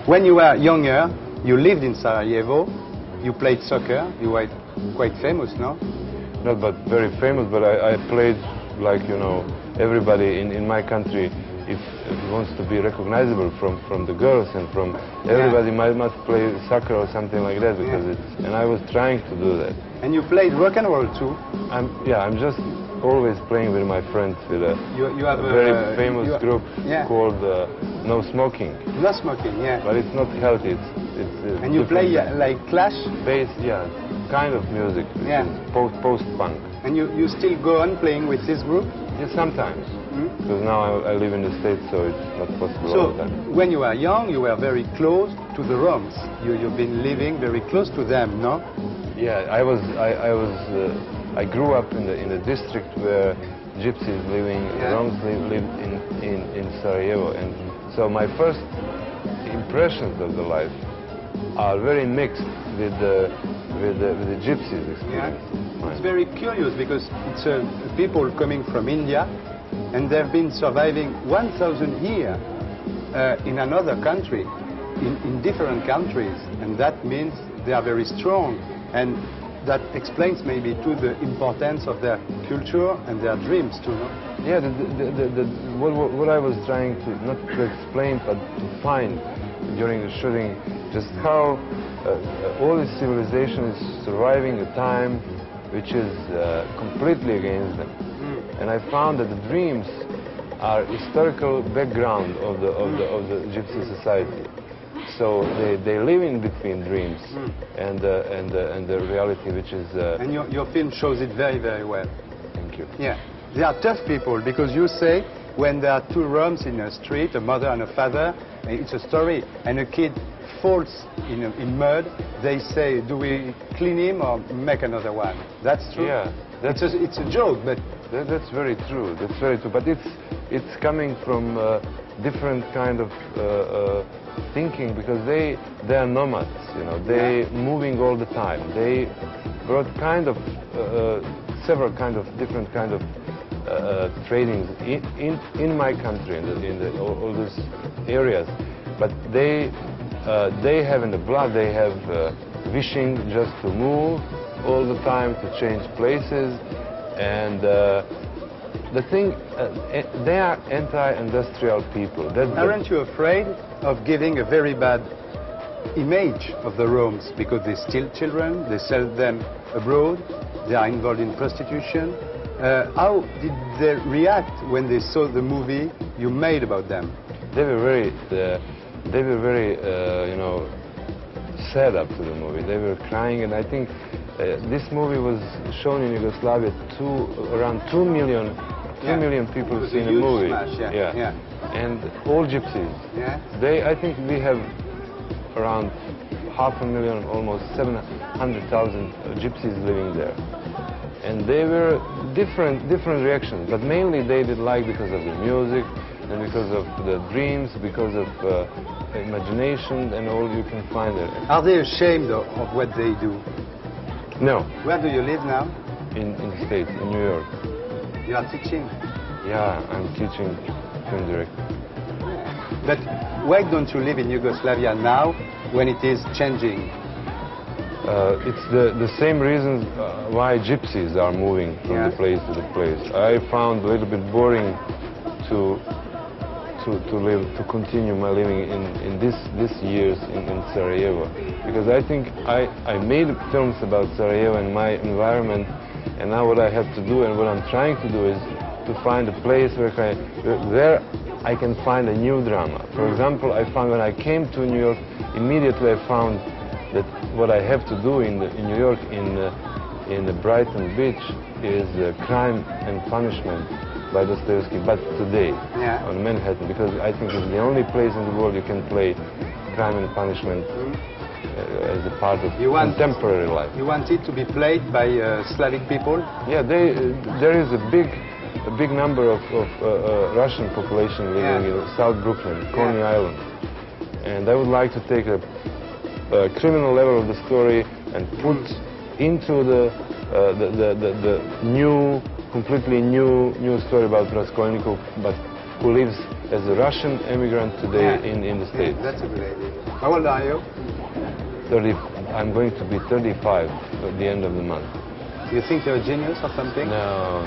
When you were younger, you lived in Sarajevo, you played soccer, you were quite famous, no? Not but very famous, but I played like, you know, everybody in my country, if it wants to be recognizable from the girls and from everybody must play soccer or something like that, because it's, and I was trying to do that. And you played rock and roll too? I'm just always playing with my friends with a, you have a very famous group called No Smoking. No Smoking, yeah. But it's not healthy. It's and you play like Clash? Bass, kind of music. Yeah. Post-punk. And you still go on playing with this group? Yeah, sometimes. Because now I live in the States, so it's not possible all the time. So, when you were young, you were very close to the Roms. You've been living very close to them, no? Yeah, I grew up in the district where gypsies living, Roms lived in Sarajevo, and so my first impressions of the life are very mixed with the gypsies experience. Yeah. It's very curious because it's people coming from India, and they've been surviving 1,000 years in another country, in different countries, and that means they are very strong, and that explains maybe too the importance of their culture and their dreams too, no? Yeah, what I was trying to, not to explain, but to find during the shooting, just how all this civilization is surviving a time which is completely against them. And I found that the dreams are historical background of the gypsy society. So they live in between dreams and the reality, which is... and your film shows it very, very well. Thank you. Yeah. They are tough people, because you say when there are two Roms in a street, a mother and a father, it's a story, and a kid falls in mud, they say, do we clean him or make another one? That's true? Yeah. It's a joke, but... That's very true, that's very true. But it's coming from different kind of thinking, because they are nomads, you know, they moving all the time. They brought kind of several kind of different kind of tradings in my country, in all these areas. But they have in the blood, they have wishing just to move all the time, to change places, and the thing, they are anti-industrial people. Aren't you afraid of giving a very bad image of the Roms, because they steal children, they sell them abroad, they are involved in prostitution? How did they react when they saw the movie you made about them? They were very, you know, sad up to the movie. They were crying, and I think this movie was shown in Yugoslavia around 2 million people seen the movie. Smash, And all gypsies. Yeah. I think we have around 500,000, almost 700,000 gypsies living there. And they were different reactions, but mainly they did like because of the music and because of the dreams, because of imagination and all you can find there. Are they ashamed of what they do? No. Where do you live now? In the States, in New York. You are teaching? Yeah, I'm teaching film directing. But why don't you live in Yugoslavia now when it is changing? It's the same reasons why gypsies are moving from the place to the place. I found a little bit boring to continue my living in this years in Sarajevo, because I think I made films about Sarajevo and my environment, and now what I have to do and what I'm trying to do is to find a place where I can find a new drama. For example, I found when I came to New York, immediately I found that what I have to do in New York, in the Brighton Beach, is Crime and Punishment by Dostoevsky, but today, on Manhattan, because I think it's the only place in the world you can play Crime and Punishment as a part of contemporary life. You want it to be played by Slavic people? Yeah, there is a big number of Russian population living in South Brooklyn, Coney Island, and I would like to take a criminal level of the story and put into the new, completely new story about Raskolnikov, but who lives as a Russian immigrant today in the States. That's a good idea. How old are you? 30, I'm going to be 35 at the end of the month. You think you're a genius or something? No.